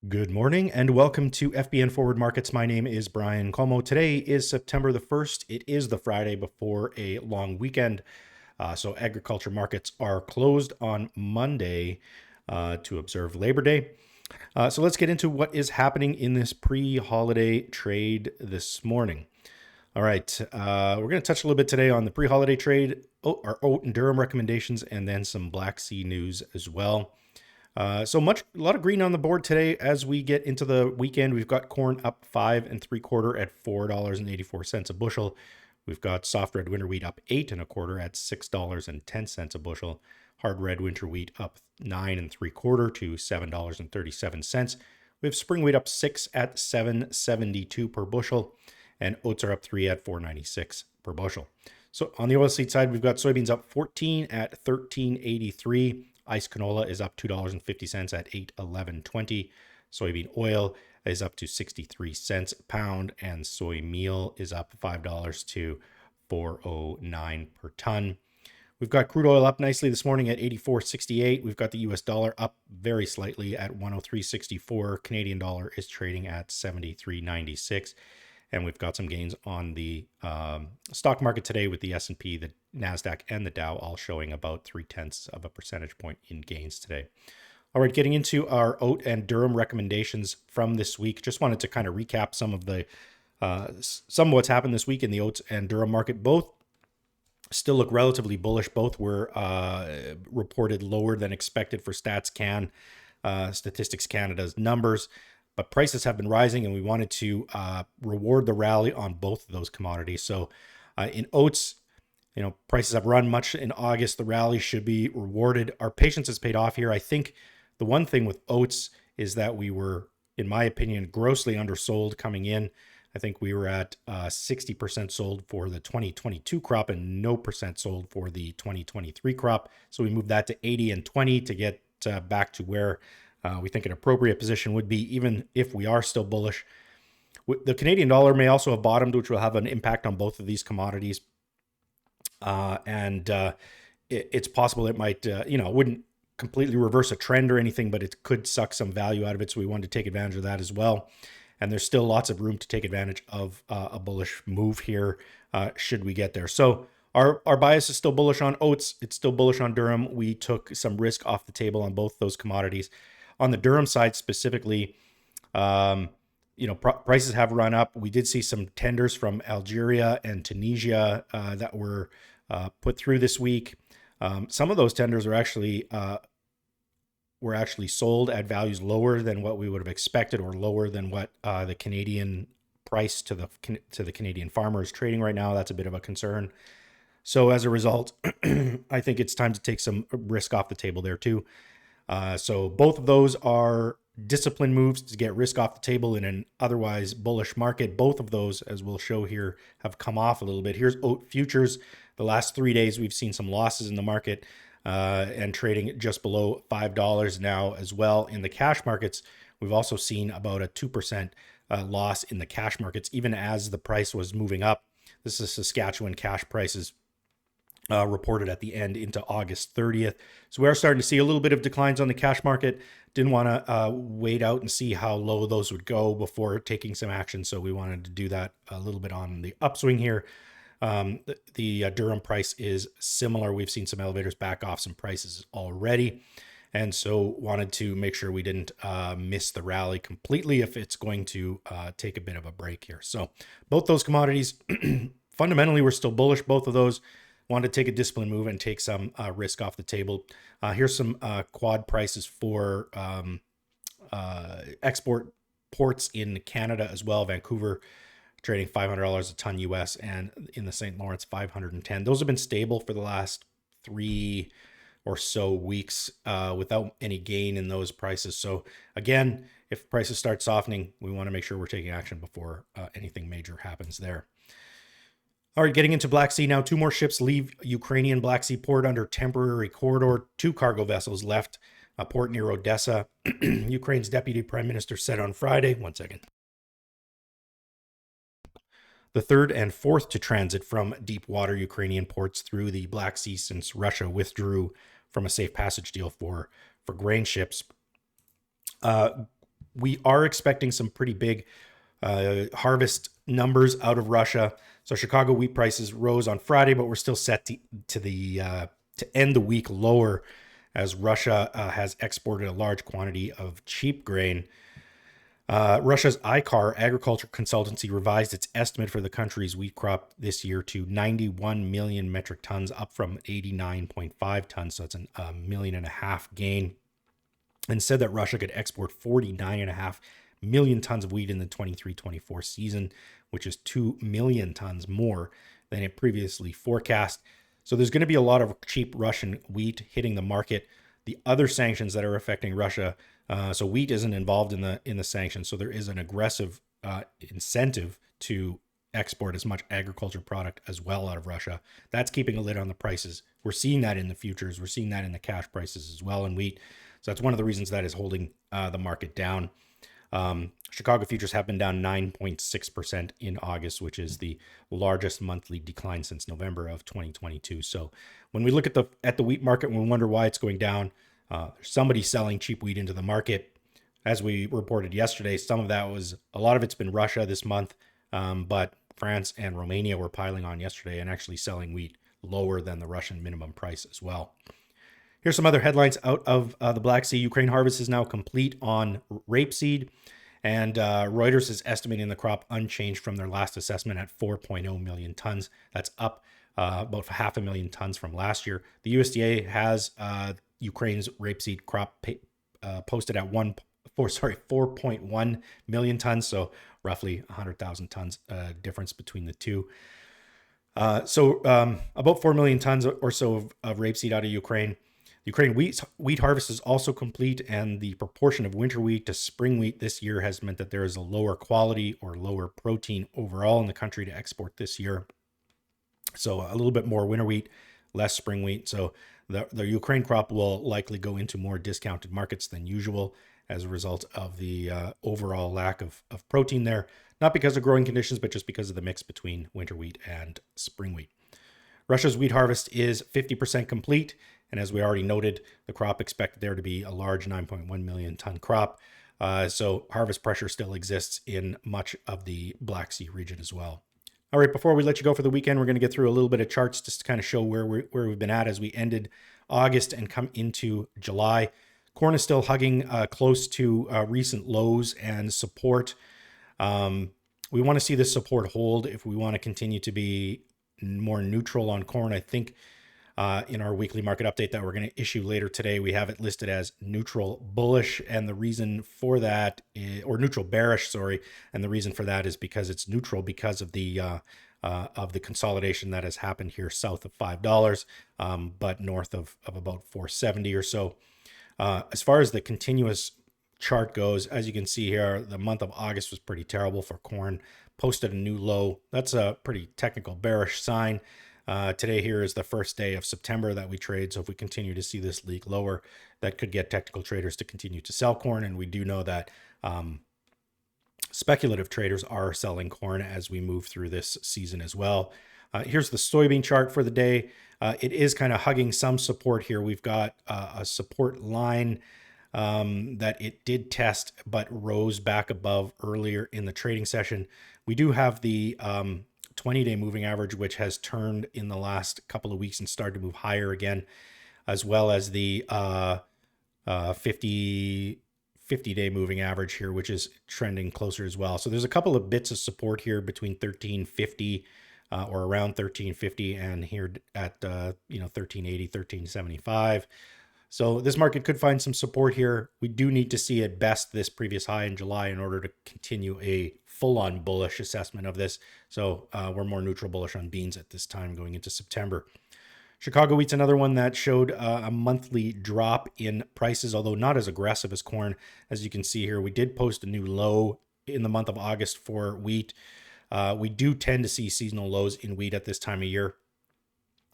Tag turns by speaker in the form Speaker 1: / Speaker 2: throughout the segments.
Speaker 1: Good morning and welcome to FBN Forward Markets. My name is Brian Como. Today is September the 1st. It is the Friday before a long weekend. So agriculture markets are closed on Monday to observe Labor Day. So let's get into what is happening in this pre-holiday trade this morning. All right, we're going to touch a little bit today on the pre-holiday trade, our oat and durum recommendations, and then some Black Sea news as well. A lot of green on the board today as we get into the weekend. We've got corn up 5 3/4 at $4.84 a bushel. We've got soft red winter wheat up 8 1/4 at $6.10 a bushel. Hard red winter wheat up 9 3/4 to $7.37. We have spring wheat up 6 at $7.72 per bushel, and oats are up 3 at $4.96 per bushel. So on the oilseed side, we've got soybeans up 14 at $13.83. Ice canola is up $2.50 at $8.1120. Soybean oil is up to 63 cents a pound, and soy meal is up $5 to $4.09 per ton. We've got crude oil up nicely this morning at 84.68. We've got the US dollar up very slightly at 103.64. Canadian dollar is trading at 73.96. And we've got some gains on the stock market today with the S&P, the NASDAQ, and the Dow all showing about 0.3 of a percentage point in gains today. All right, getting into our oat and durum recommendations from this week. Just wanted to kind of recap some of what's happened this week in the oats and durum market. Both still look relatively bullish. Both were reported lower than expected for Statistics Canada's numbers. But prices have been rising, and we wanted to reward the rally on both of those commodities. So in oats, prices have run much in August. The rally should be rewarded. Our patience has paid off here. I think the one thing with oats is that we were, in my opinion, grossly undersold coming in. I think we were at 60% sold for the 2022 crop and no percent sold for the 2023 crop. So we moved that to 80 and 20 to get back to where we think an appropriate position would be, even if we are still bullish. The Canadian dollar may also have bottomed, which will have an impact on both of these commodities. It's possible it might, wouldn't completely reverse a trend or anything, but it could suck some value out of it. So we wanted to take advantage of that as well. And there's still lots of room to take advantage of a bullish move here should we get there. So our bias is still bullish on oats. It's still bullish on durum. We took some risk off the table on both those commodities. On the durum side specifically, prices have run up. We did see some tenders from Algeria and Tunisia that were put through this week. Some of those tenders were actually sold at values lower than what we would have expected, or lower than what the Canadian price to the Canadian farmer is trading right now. That's a bit of a concern. So as a result, I think it's time to take some risk off the table there too. So both of those are disciplined moves to get risk off the table in an otherwise bullish market. Both of those, as we'll show here, have come off a little bit. Here's oat futures. The last 3 days, we've seen some losses in the market and trading just below $5 now as well. In the cash markets, we've also seen about a 2% loss in the cash markets, even as the price was moving up. This is Saskatchewan cash prices reported at the end into August 30th. So we are starting to see a little bit of declines on the cash market. Didn't want to wait out and see how low those would go before taking some action. So we wanted to do that a little bit on the upswing here. The durum price is similar. We've seen some elevators back off some prices already. And so wanted to make sure we didn't miss the rally completely if it's going to take a bit of a break here. So both those commodities, fundamentally, we're still bullish. Both of those. Wanted to take a disciplined move and take some risk off the table. Here's some quad prices for export ports in Canada as well. Vancouver trading $500 a ton US, and in the St. Lawrence, $510. Those have been stable for the last 3 or so weeks without any gain in those prices. So again, if prices start softening, we want to make sure we're taking action before anything major happens there. All right, getting into Black Sea now. 2 more ships leave Ukrainian Black Sea port under temporary corridor. 2 cargo vessels left a port near Odessa. Ukraine's deputy prime minister said on Friday, one second. The 3rd and 4th to transit from deep water Ukrainian ports through the Black Sea since Russia withdrew from a safe passage deal for grain ships. we are expecting some pretty big harvest numbers out of Russia. So Chicago wheat prices rose on Friday, but we're still set to end the week lower as Russia has exported a large quantity of cheap grain. Russia's ICAR agriculture consultancy revised its estimate for the country's wheat crop this year to 91 million metric tons, up from 89.5 tons. So it's a million and a half gain, and said that Russia could export 49.5 million tons of wheat in the 23-24 season, which is 2 million tons more than it previously forecast. So there's going to be a lot of cheap Russian wheat hitting the market. The other sanctions that are affecting Russia, so wheat isn't involved in the sanctions, so there is an aggressive incentive to export as much agriculture product as well out of Russia. That's keeping a lid on the prices. We're seeing that in the futures. We're seeing that in the cash prices as well in wheat. So that's one of the reasons that is holding the market down. Chicago futures have been down 9.6% in August, which is the largest monthly decline since November of 2022. So when we look at the wheat market and we wonder why it's going down, there's somebody selling cheap wheat into the market. As we reported yesterday, a lot of it's been Russia this month, but France and Romania were piling on yesterday and actually selling wheat lower than the Russian minimum price as well. Here's some other headlines out of the Black Sea. Ukraine harvest is now complete on rapeseed, and Reuters is estimating the crop unchanged from their last assessment at 4.0 million tons. That's up about 500,000 tons from last year. The USDA has Ukraine's rapeseed crop posted at 4.1 million tons, so roughly 100,000 tons difference between the two. So about 4 million tons or so of rapeseed out of Ukraine. Ukraine wheat harvest is also complete, and the proportion of winter wheat to spring wheat this year has meant that there is a lower quality or lower protein overall in the country to export this year. So a little bit more winter wheat, less spring wheat. So the Ukraine crop will likely go into more discounted markets than usual as a result of the overall lack of protein there, not because of growing conditions, but just because of the mix between winter wheat and spring wheat. Russia's wheat harvest is 50% complete. And as we already noted, the crop expected there to be a large 9.1 million ton crop. So harvest pressure still exists in much of the Black Sea region as well. All right, before we let you go for the weekend, we're going to get through a little bit of charts just to kind of show where we've been at as we ended August and come into July. Corn is still hugging close to recent lows and support. We want to see this support hold if we want to continue to be more neutral on corn. I think in our weekly market update that we're going to issue later today, we have it listed as neutral bullish, and the reason for that or neutral bearish, sorry, and the reason for that is because it's neutral because of the consolidation that has happened here south of $5, but north of about 470 or so. As far as the continuous chart goes, as you can see here, the month of August was pretty terrible for corn, posted a new low. That's a pretty technical bearish sign. Today here is the first day of September that we trade. So if we continue to see this leak lower, that could get technical traders to continue to sell corn. And we do know that speculative traders are selling corn as we move through this season as well. Here's the soybean chart for the day. It is kind of hugging some support here. We've got a support line that it did test, but rose back above earlier in the trading session. We do have the 20-day moving average, which has turned in the last couple of weeks and started to move higher again, as well as the 50-day moving average here, which is trending closer as well. So there's a couple of bits of support here between 1350 or around 1350 and here at 1380, 1375. So this market could find some support here. We do need to see at best this previous high in July in order to continue a full-on bullish assessment of this. So we're more neutral bullish on beans at this time going into September. Chicago wheat's another one that showed a monthly drop in prices, although not as aggressive as corn. As you can see here, we did post a new low in the month of August for wheat. We do tend to see seasonal lows in wheat at this time of year,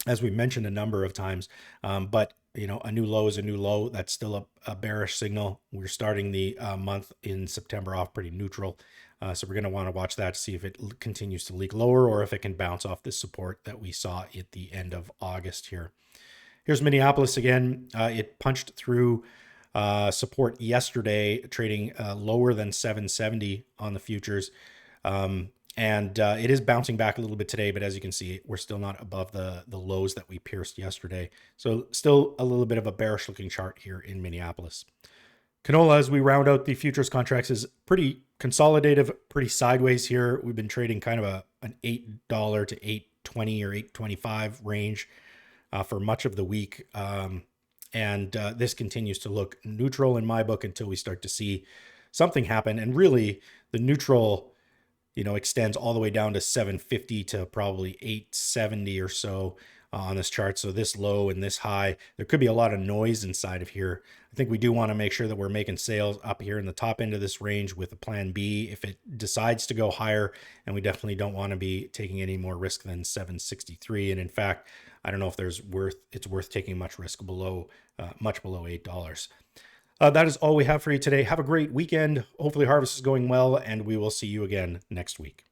Speaker 1: as we mentioned a number of times. But a new low is a new low. That's still a bearish signal. We're starting the month in September off pretty neutral. So we're going to want to watch that to see if it continues to leak lower or if it can bounce off this support that we saw at the end of August here. Here's Minneapolis again. It punched through support yesterday, trading lower than 770 on the futures. And it is bouncing back a little bit today, but as you can see, we're still not above the lows that we pierced yesterday. So still a little bit of a bearish looking chart here in Minneapolis. Canola, as we round out the futures contracts, is pretty consolidative, pretty sideways here. We've been trading kind of an $8 to $8.20 or $8.25 range for much of the week. And this continues to look neutral in my book until we start to see something happen. And really, the neutral, extends all the way down to 750 to probably 870 or so on this chart. So this low and this high, there could be a lot of noise inside of here. I think we do want to make sure that we're making sales up here in the top end of this range with a plan B if it decides to go higher. And we definitely don't want to be taking any more risk than 763. And in fact, I don't know if it's worth taking much risk below, much below $8. That is all we have for you today. Have a great weekend. Hopefully harvest is going well, and we will see you again next week.